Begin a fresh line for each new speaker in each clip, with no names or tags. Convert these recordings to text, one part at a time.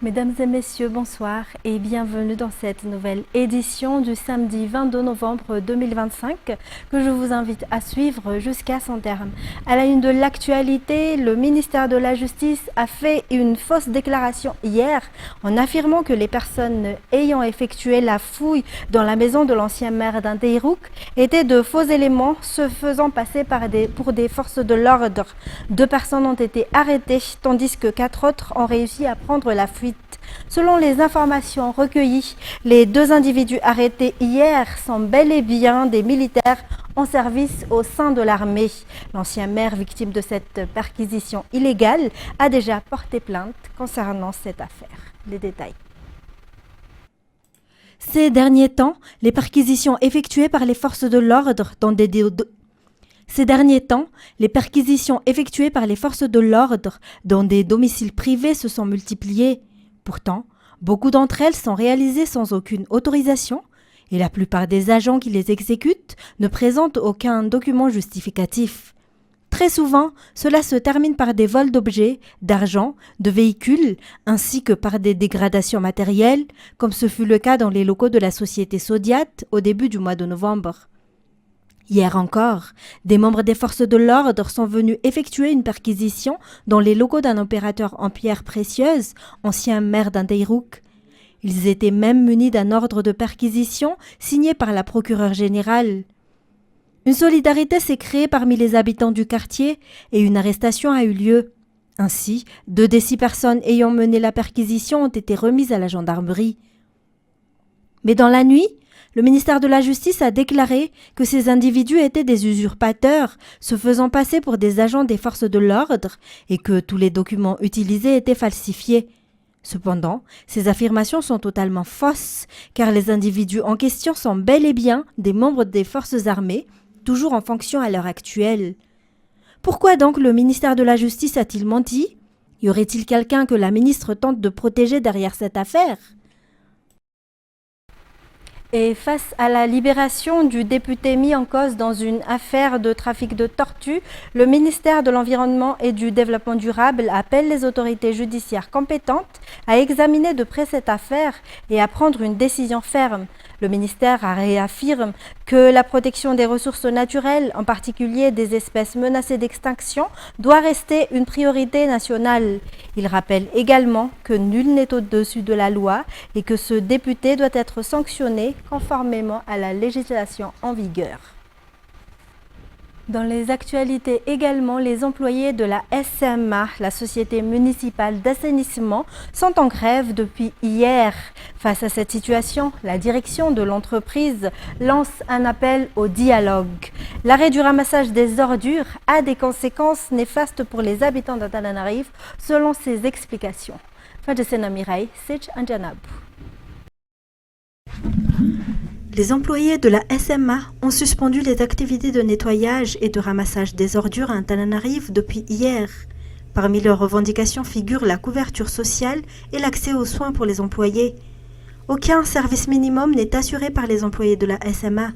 Mesdames et messieurs, bonsoir et bienvenue dans cette nouvelle édition du samedi 22 novembre 2025 que je vous invite à suivre jusqu'à son terme. À la une de l'actualité, le ministère de la Justice a fait une fausse déclaration hier en affirmant que les personnes ayant effectué la fouille dans la maison de l'ancien maire d'Indeirouk étaient de faux éléments se faisant passer pour des forces de l'ordre. 2 personnes ont été arrêtées tandis que 4 autres ont réussi à prendre la fuite. Selon les informations recueillies, les 2 individus arrêtés hier sont bel et bien des militaires en service au sein de l'armée. L'ancien maire victime de cette perquisition illégale a déjà porté plainte concernant cette affaire. Les détails. Ces derniers temps, les perquisitions effectuées par les forces de l'ordre dans des domiciles privés se sont multipliées. Pourtant, beaucoup d'entre elles sont réalisées sans aucune autorisation et la plupart des agents qui les exécutent ne présentent aucun document justificatif. Très souvent, cela se termine par des vols d'objets, d'argent, de véhicules, ainsi que par des dégradations matérielles, comme ce fut le cas dans les locaux de la société Sodiat au début du mois de novembre. Hier encore, des membres des forces de l'ordre sont venus effectuer une perquisition dans les locaux d'un opérateur en pierres précieuses, ancien maire d'Indeirouk. Ils étaient même munis d'un ordre de perquisition signé par la procureure générale. Une solidarité s'est créée parmi les habitants du quartier et une arrestation a eu lieu. Ainsi, 2 des 6 personnes ayant mené la perquisition ont été remises à la gendarmerie. Mais dans la nuit, le ministère de la Justice a déclaré que ces individus étaient des usurpateurs, se faisant passer pour des agents des forces de l'ordre et que tous les documents utilisés étaient falsifiés. Cependant, ces affirmations sont totalement fausses, car les individus en question sont bel et bien des membres des forces armées, toujours en fonction à l'heure actuelle. Pourquoi donc le ministère de la Justice a-t-il menti? Y aurait-il quelqu'un que la ministre tente de protéger derrière cette affaire? Et face à la libération du député mis en cause dans une affaire de trafic de tortues, le ministère de l'Environnement et du Développement durable appelle les autorités judiciaires compétentes à examiner de près cette affaire et à prendre une décision ferme. Le ministère réaffirme que la protection des ressources naturelles, en particulier des espèces menacées d'extinction, doit rester une priorité nationale. Il rappelle également que nul n'est au-dessus de la loi et que ce député doit être sanctionné conformément à la législation en vigueur. Dans les actualités également, les employés de la SMA, la Société municipale d'assainissement, sont en grève depuis hier. Face à cette situation, la direction de l'entreprise lance un appel au dialogue. L'arrêt du ramassage des ordures a des conséquences néfastes pour les habitants d'Antananarivo, selon ses explications. Fadjasena Mirai, Sej Anjanab.
Les employés de la SMA ont suspendu les activités de nettoyage et de ramassage des ordures à Antananarivo depuis hier. Parmi leurs revendications figurent la couverture sociale et l'accès aux soins pour les employés. Aucun service minimum n'est assuré par les employés de la SMA.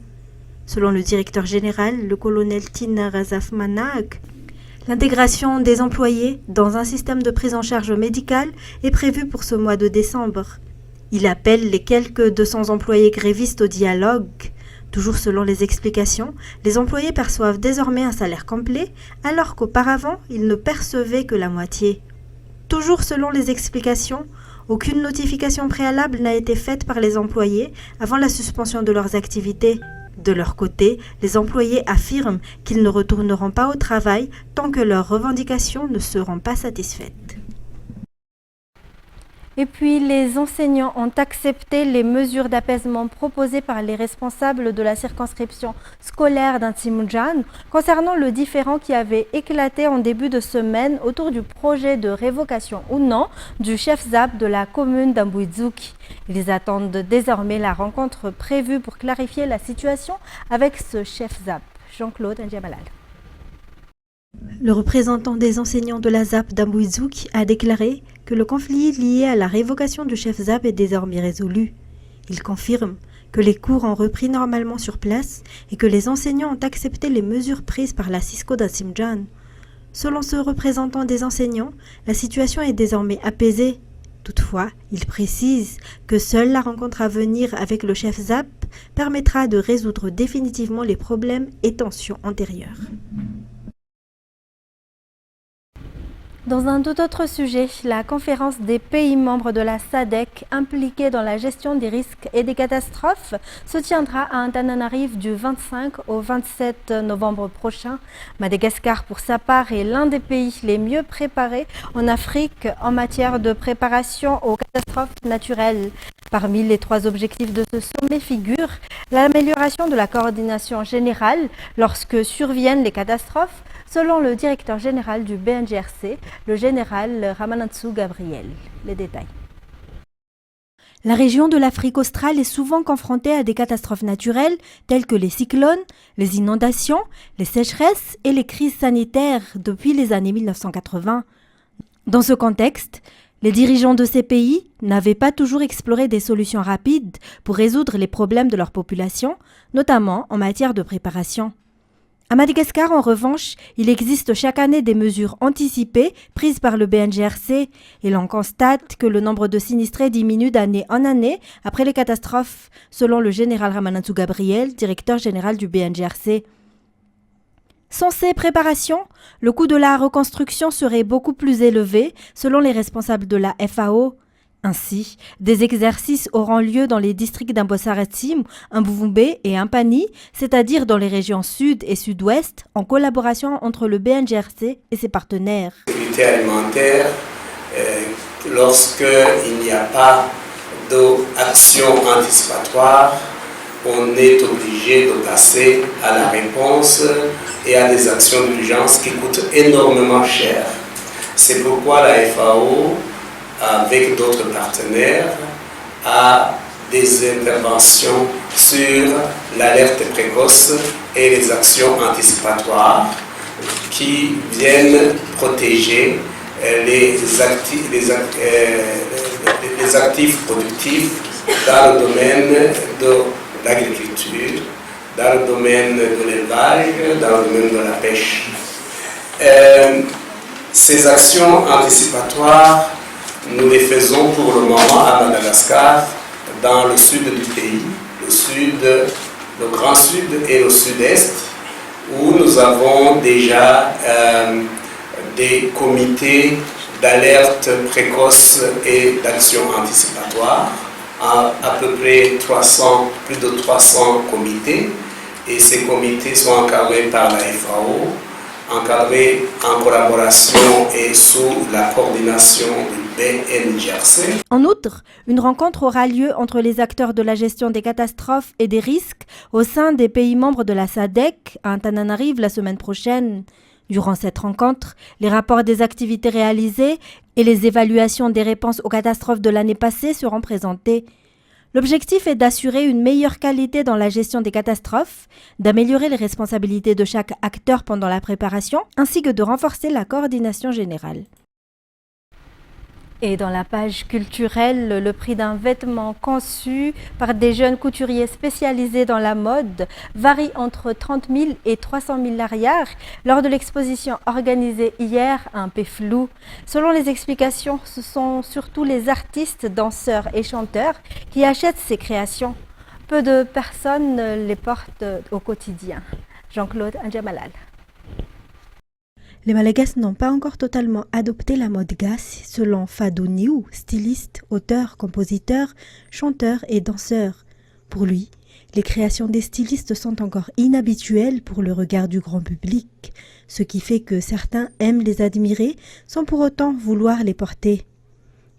Selon le directeur général, le colonel Tina Razaf Manaak, l'intégration des employés dans un système de prise en charge médicale est prévue pour ce mois de décembre. Il appelle les quelques 200 employés grévistes au dialogue. Toujours selon les explications, les employés perçoivent désormais un salaire complet, alors qu'auparavant, ils ne percevaient que la moitié. Toujours selon les explications, aucune notification préalable n'a été faite par les employés avant la suspension de leurs activités. De leur côté, les employés affirment qu'ils ne retourneront pas au travail tant que leurs revendications ne seront pas satisfaites.
Et puis, les enseignants ont accepté les mesures d'apaisement proposées par les responsables de la circonscription scolaire d'Intimudjan concernant le différend qui avait éclaté en début de semaine autour du projet de révocation ou non du chef ZAP de la commune d'Ambouizouki. Ils attendent désormais la rencontre prévue pour clarifier la situation avec ce chef ZAP. Jean-Claude Ndjamalal.
Le représentant des enseignants de la ZAP d'Ambouizouki a déclaré que le conflit lié à la révocation du chef ZAP est désormais résolu. Il confirme que les cours ont repris normalement sur place et que les enseignants ont accepté les mesures prises par la Cisco d'Intimudjan. Selon ce représentant des enseignants, la situation est désormais apaisée. Toutefois, il précise que seule la rencontre à venir avec le chef ZAP permettra de résoudre définitivement les problèmes et tensions antérieurs.
Dans un tout autre sujet, la conférence des pays membres de la SADC impliqués dans la gestion des risques et des catastrophes se tiendra à Antananarive du 25 au 27 novembre prochain. Madagascar, pour sa part, est l'un des pays les mieux préparés en Afrique en matière de préparation aux catastrophes naturelles. Parmi les 3 objectifs de ce sommet figure l'amélioration de la coordination générale lorsque surviennent les catastrophes, selon le directeur général du BNGRC, le général Ramanantsoa Gabriel. Les détails.
La région de l'Afrique australe est souvent confrontée à des catastrophes naturelles telles que les cyclones, les inondations, les sécheresses et les crises sanitaires depuis les années 1980. Dans ce contexte, les dirigeants de ces pays n'avaient pas toujours exploré des solutions rapides pour résoudre les problèmes de leur population, notamment en matière de préparation. À Madagascar, en revanche, il existe chaque année des mesures anticipées prises par le BNGRC et l'on constate que le nombre de sinistrés diminue d'année en année après les catastrophes, selon le général Ramanantsoa Gabriel, directeur général du BNGRC. Sans ces préparations, le coût de la reconstruction serait beaucoup plus élevé, selon les responsables de la FAO. Ainsi, des exercices auront lieu dans les districts d'Ambosaratim, Mbuvumbe et Impani, c'est-à-dire dans les régions sud et sud-ouest, en collaboration entre le BNGRC et ses partenaires.
Sécurité alimentaire, lorsqu'il n'y a pas d'action anticipatoire, on est obligé de passer à la réponse et à des actions d'urgence qui coûtent énormément cher. C'est pourquoi la FAO, avec d'autres partenaires, a des interventions sur l'alerte précoce et les actions anticipatoires qui viennent protéger les actifs productifs dans le domaine de l'agriculture, dans le domaine de l'élevage, dans le domaine de la pêche. Ces actions anticipatoires, nous les faisons pour le moment à Madagascar, dans le sud du pays, le Grand Sud et le Sud-Est, où nous avons déjà des comités d'alerte précoce et d'action anticipatoire, à peu près plus de 300 comités, et ces comités sont encadrés par la FAO, encadrés en collaboration et sous la coordination du BNGRC.
En outre, une rencontre aura lieu entre les acteurs de la gestion des catastrophes et des risques au sein des pays membres de la SADC à Antananarive la semaine prochaine. Durant cette rencontre, les rapports des activités réalisées et les évaluations des réponses aux catastrophes de l'année passée seront présentés. L'objectif est d'assurer une meilleure qualité dans la gestion des catastrophes, d'améliorer les responsabilités de chaque acteur pendant la préparation, ainsi que de renforcer la coordination générale.
Et dans la page culturelle, le prix d'un vêtement conçu par des jeunes couturiers spécialisés dans la mode varie entre 30 000 et 300 000 arrières lors de l'exposition organisée hier à un Péflou. Selon les explications, ce sont surtout les artistes, danseurs et chanteurs qui achètent ces créations. Peu de personnes les portent au quotidien. Jean-Claude Andjamalal.
Les Malagasy n'ont pas encore totalement adopté la mode gasse, selon Fadou Niou, styliste, auteur, compositeur, chanteur et danseur. Pour lui, les créations des stylistes sont encore inhabituelles pour le regard du grand public, ce qui fait que certains aiment les admirer sans pour autant vouloir les porter.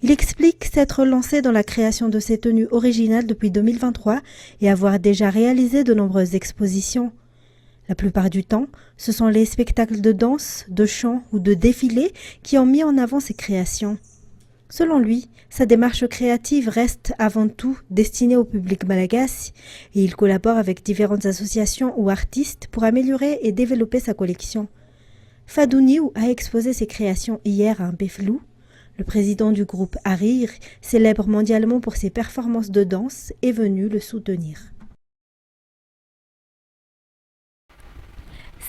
Il explique s'être lancé dans la création de ces tenues originales depuis 2023 et avoir déjà réalisé de nombreuses expositions. La plupart du temps, ce sont les spectacles de danse, de chant ou de défilé qui ont mis en avant ses créations. Selon lui, sa démarche créative reste avant tout destinée au public malagasy et il collabore avec différentes associations ou artistes pour améliorer et développer sa collection. Fadou Niou a exposé ses créations hier à un Péflou. Le président du groupe Harir, célèbre mondialement pour ses performances de danse, est venu le soutenir.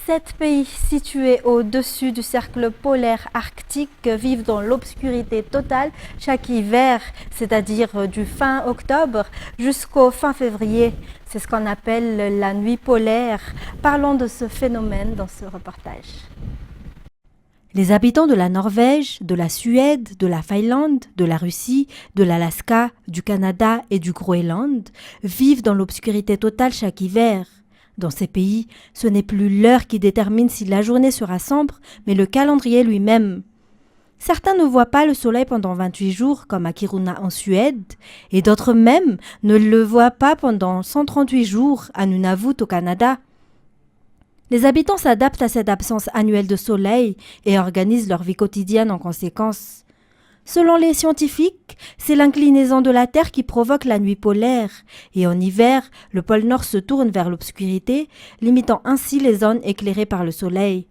7 pays situés au-dessus du cercle polaire arctique vivent dans l'obscurité totale chaque hiver, c'est-à-dire du fin octobre jusqu'au fin février. C'est ce qu'on appelle la nuit polaire. Parlons de ce phénomène dans ce reportage. Les habitants de la Norvège, de la Suède, de la Finlande, de la Russie, de l'Alaska, du Canada et du Groenland vivent dans l'obscurité totale chaque hiver. Dans ces pays, ce n'est plus l'heure qui détermine si la journée sera sombre, mais le calendrier lui-même. Certains ne voient pas le soleil pendant 28 jours, comme à Kiruna en Suède, et d'autres même ne le voient pas pendant 138 jours à Nunavut au Canada. Les habitants s'adaptent à cette absence annuelle de soleil et organisent leur vie quotidienne en conséquence. Selon les scientifiques, c'est l'inclinaison de la Terre qui provoque la nuit polaire, et en hiver, le pôle Nord se tourne vers l'obscurité, limitant ainsi les zones éclairées par le soleil.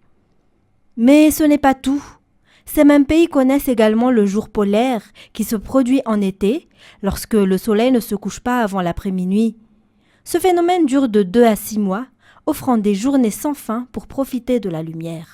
Mais ce n'est pas tout. Ces mêmes pays connaissent également le jour polaire, qui se produit en été, lorsque le soleil ne se couche pas avant l'après-minuit. Ce phénomène dure de 2 à 6 mois, offrant des journées sans fin pour profiter de la lumière.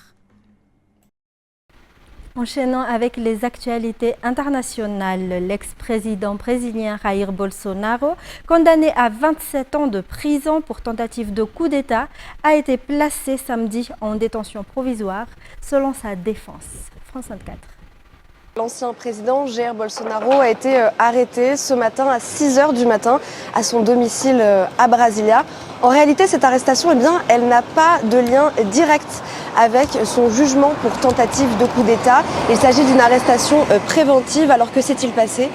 Enchaînant avec les actualités internationales, l'ex-président brésilien Jair Bolsonaro, condamné à 27 ans de prison pour tentative de coup d'État, a été placé samedi en détention provisoire, selon sa défense. France 24.
L'ancien président Jair Bolsonaro a été arrêté ce matin à 6h du matin à son domicile à Brasilia. En réalité, cette arrestation, elle n'a pas de lien direct avec son jugement pour tentative de coup d'État. Il s'agit d'une arrestation préventive. Alors que s'est-il passé ?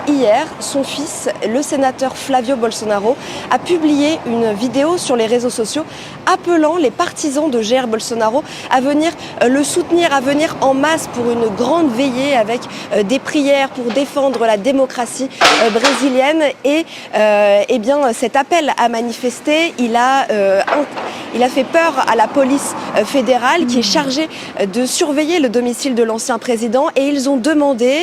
Hier, son fils, le sénateur Flavio Bolsonaro, a publié une vidéo sur les réseaux sociaux appelant les partisans de Jair Bolsonaro à venir le soutenir, à venir en masse pour une grande veillée avec des prières pour défendre la démocratie brésilienne. Et cet appel à manifester, il a fait peur à la police fédérale qui est chargée de surveiller le domicile de l'ancien président, et ils ont demandé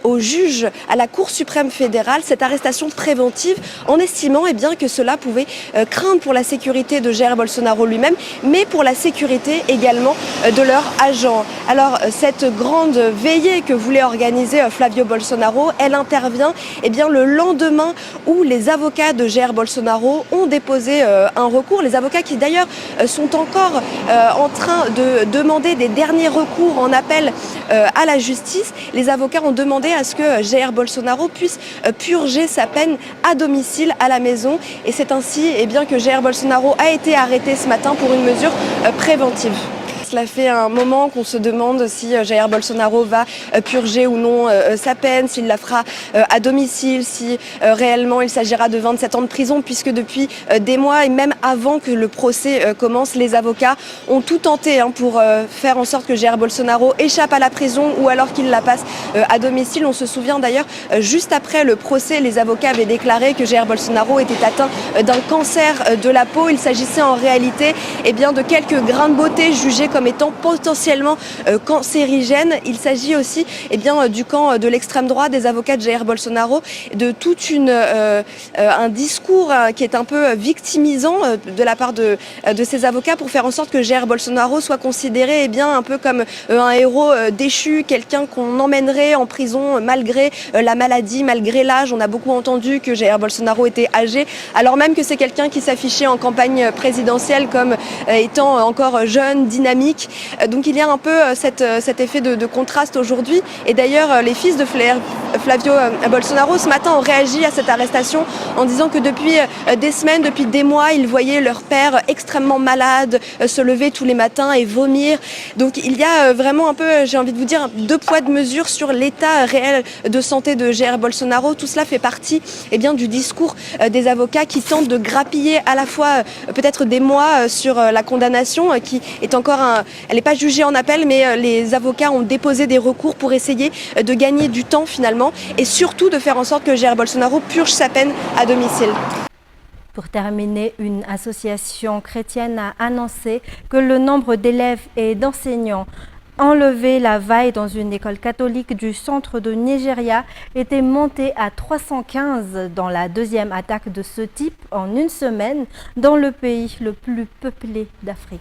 au juge à la Cour suprême fédérale cette arrestation préventive en estimant que cela pouvait craindre pour la sécurité de Jair Bolsonaro lui-même, mais pour la sécurité également de leurs agents. Alors cette grande veillée que voulait organiser Flavio Bolsonaro, elle intervient le lendemain où les avocats de Jair Bolsonaro ont déposé un recours. Les avocats qui d'ailleurs sont encore en train de demander des derniers recours en appel à la justice. Les avocats ont demandé à ce que Jair Bolsonaro puisse purger sa peine à domicile à la maison, et c'est ainsi que Jair Bolsonaro a été arrêté ce matin pour une mesure préventive. Cela fait un moment qu'on se demande si Jair Bolsonaro va purger ou non sa peine, s'il la fera à domicile, si réellement il s'agira de 27 ans de prison, puisque depuis des mois et même avant que le procès commence, les avocats ont tout tenté pour faire en sorte que Jair Bolsonaro échappe à la prison ou alors qu'il la passe à domicile. On se souvient d'ailleurs, juste après le procès, les avocats avaient déclaré que Jair Bolsonaro était atteint d'un cancer de la peau. Il s'agissait en réalité de quelques grains de beauté jugés comme étant potentiellement cancérigènes. Il s'agit aussi du camp de l'extrême droite, des avocats de Jair Bolsonaro, de tout un discours qui est un peu victimisant de la part de ces avocats pour faire en sorte que Jair Bolsonaro soit considéré un peu comme un héros déchu, quelqu'un qu'on emmènerait en prison malgré la maladie, malgré l'âge. On a beaucoup entendu que Jair Bolsonaro était âgé, alors même que c'est quelqu'un qui s'affichait en campagne présidentielle comme étant encore jeune, dynamique. Donc il y a un peu cet effet de contraste aujourd'hui. Et d'ailleurs, les fils de Flavio Bolsonaro ce matin ont réagi à cette arrestation en disant que depuis des semaines, depuis des mois, ils voyaient leur père extrêmement malade se lever tous les matins et vomir. Donc il y a vraiment un peu, j'ai envie de vous dire, 2 poids 2 mesures sur l'état réel de santé de Jair Bolsonaro. Tout cela fait partie du discours des avocats qui tentent de grappiller à la fois peut-être des mois sur la condamnation qui est encore elle n'est pas jugée en appel, mais les avocats ont déposé des recours pour essayer de gagner du temps finalement, et surtout de faire en sorte que Jair Bolsonaro purge sa peine à domicile.
Pour terminer, une association chrétienne a annoncé que le nombre d'élèves et d'enseignants enlevés la veille dans une école catholique du centre de Nigeria était monté à 315 dans la deuxième attaque de ce type en une semaine dans le pays le plus peuplé d'Afrique.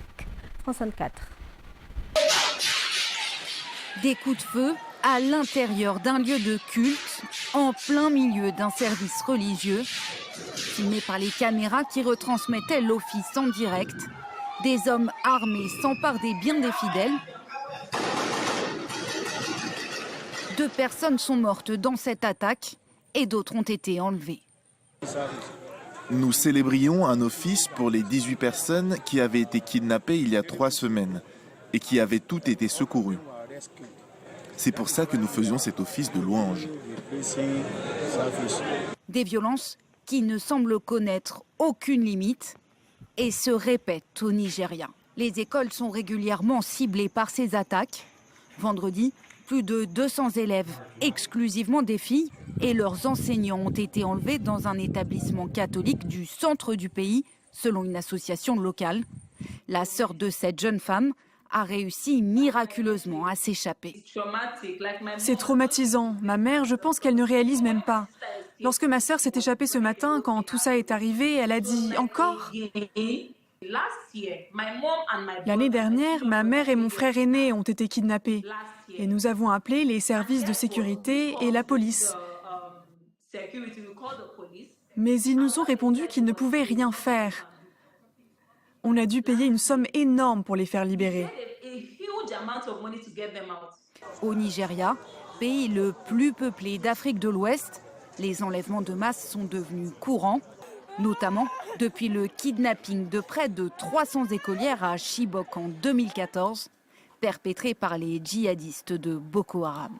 France 24.
Des coups de feu à l'intérieur d'un lieu de culte, en plein milieu d'un service religieux, filmé par les caméras qui retransmettaient l'office en direct. Des hommes armés s'emparent des biens des fidèles. 2 personnes sont mortes dans cette attaque et d'autres ont été enlevées.
Nous célébrions un office pour les 18 personnes qui avaient été kidnappées il y a 3 semaines et qui avaient toutes été secourues. C'est pour ça que nous faisions cet office de louange.
Des violences qui ne semblent connaître aucune limite et se répètent au Nigeria. Les écoles sont régulièrement ciblées par ces attaques. Vendredi, plus de 200 élèves, exclusivement des filles, et leurs enseignants ont été enlevés dans un établissement catholique du centre du pays, selon une association locale. La sœur de cette jeune femme a réussi miraculeusement à s'échapper.
C'est traumatisant. Ma mère, je pense qu'elle ne réalise même pas. Lorsque ma sœur s'est échappée ce matin, quand tout ça est arrivé, elle a dit « Encore ?» L'année dernière, ma mère et mon frère aîné ont été kidnappés. Et nous avons appelé les services de sécurité et la police. Mais ils nous ont répondu qu'ils ne pouvaient rien faire. On a dû payer une somme énorme pour les faire libérer.
Au Nigeria, pays le plus peuplé d'Afrique de l'Ouest, les enlèvements de masse sont devenus courants, notamment depuis le kidnapping de près de 300 écolières à Chibok en 2014, perpétré par les djihadistes de Boko Haram.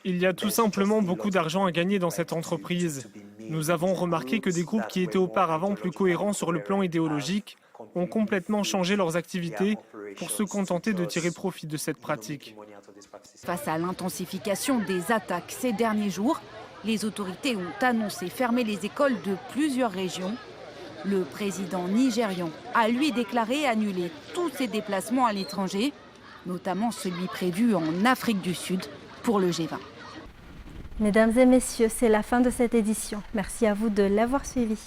Il y a tout simplement beaucoup d'argent à gagner dans cette entreprise. Nous avons remarqué que des groupes qui étaient auparavant plus cohérents sur le plan idéologique ont complètement changé leurs activités pour se contenter de tirer profit de cette pratique.
Face à l'intensification des attaques ces derniers jours, les autorités ont annoncé fermer les écoles de plusieurs régions. Le président nigérian a lui déclaré annuler tous ses déplacements à l'étranger, notamment celui prévu en Afrique du Sud pour le G20.
Mesdames et messieurs, c'est la fin de cette édition. Merci à vous de l'avoir suivi.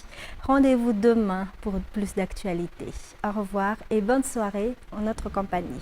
Rendez-vous demain pour plus d'actualités. Au revoir et bonne soirée en notre compagnie.